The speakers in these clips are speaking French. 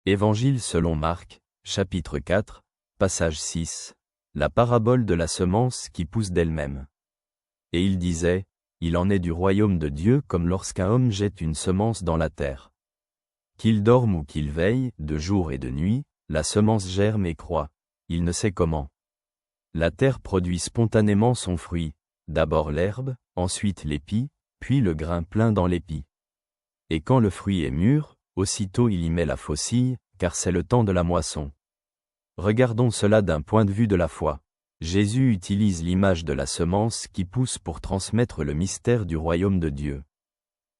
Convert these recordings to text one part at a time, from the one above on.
Évangile selon Marc, chapitre 4, passage 6, la parabole de la semence qui pousse d'elle-même. Et il disait, il en est du royaume de Dieu comme lorsqu'un homme jette une semence dans la terre. Qu'il dorme ou qu'il veille, de jour et de nuit, la semence germe et croît, il ne sait comment. La terre produit spontanément son fruit, d'abord l'herbe, ensuite l'épi, puis le grain plein dans l'épi. Et quand le fruit est mûr, aussitôt il y met la faucille, car c'est le temps de la moisson. Regardons cela d'un point de vue de la foi. Jésus utilise l'image de la semence qui pousse pour transmettre le mystère du royaume de Dieu.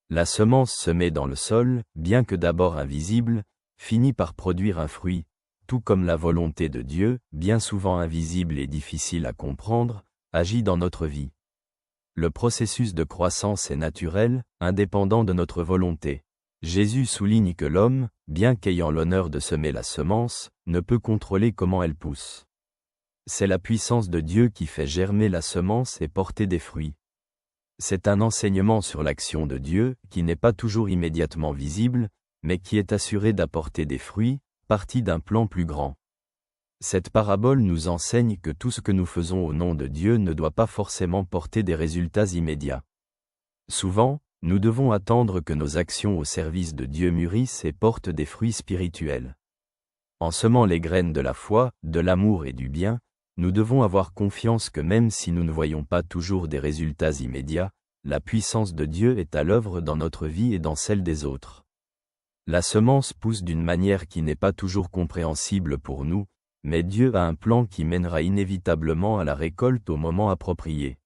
La semence semée dans le sol, bien que d'abord invisible, finit par produire un fruit, tout comme la volonté de Dieu, bien souvent invisible et difficile à comprendre, agit dans notre vie. Le processus de croissance est naturel, indépendant de notre volonté. Jésus souligne que l'homme, bien qu'ayant l'honneur de semer la semence, ne peut contrôler comment elle pousse. C'est la puissance de Dieu qui fait germer la semence et porter des fruits. C'est un enseignement sur l'action de Dieu, qui n'est pas toujours immédiatement visible, mais qui est assuré d'apporter des fruits, partie d'un plan plus grand. Cette parabole nous enseigne que tout ce que nous faisons au nom de Dieu ne doit pas forcément porter des résultats immédiats. Souvent, nous devons attendre que nos actions au service de Dieu mûrissent et portent des fruits spirituels. En semant les graines de la foi, de l'amour et du bien, nous devons avoir confiance que même si nous ne voyons pas toujours des résultats immédiats, la puissance de Dieu est à l'œuvre dans notre vie et dans celle des autres. La semence pousse d'une manière qui n'est pas toujours compréhensible pour nous, mais Dieu a un plan qui mènera inévitablement à la récolte au moment approprié.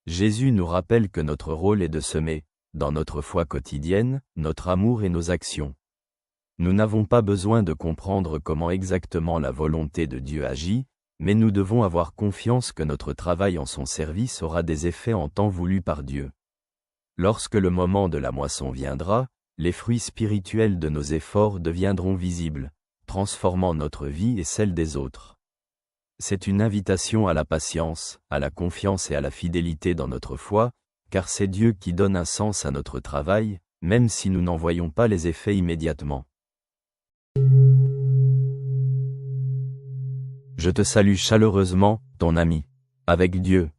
Jésus nous rappelle que notre rôle est de semer, dans notre foi quotidienne, notre amour et nos actions. Nous n'avons pas besoin de comprendre comment exactement la volonté de Dieu agit, mais nous devons avoir confiance que notre travail en son service aura des effets en temps voulu par Dieu. Lorsque le moment de la moisson viendra, les fruits spirituels de nos efforts deviendront visibles, transformant notre vie et celle des autres. C'est une invitation à la patience, à la confiance et à la fidélité dans notre foi, car c'est Dieu qui donne un sens à notre travail, même si nous n'en voyons pas les effets immédiatement. Je te salue chaleureusement, ton ami. Avec Dieu.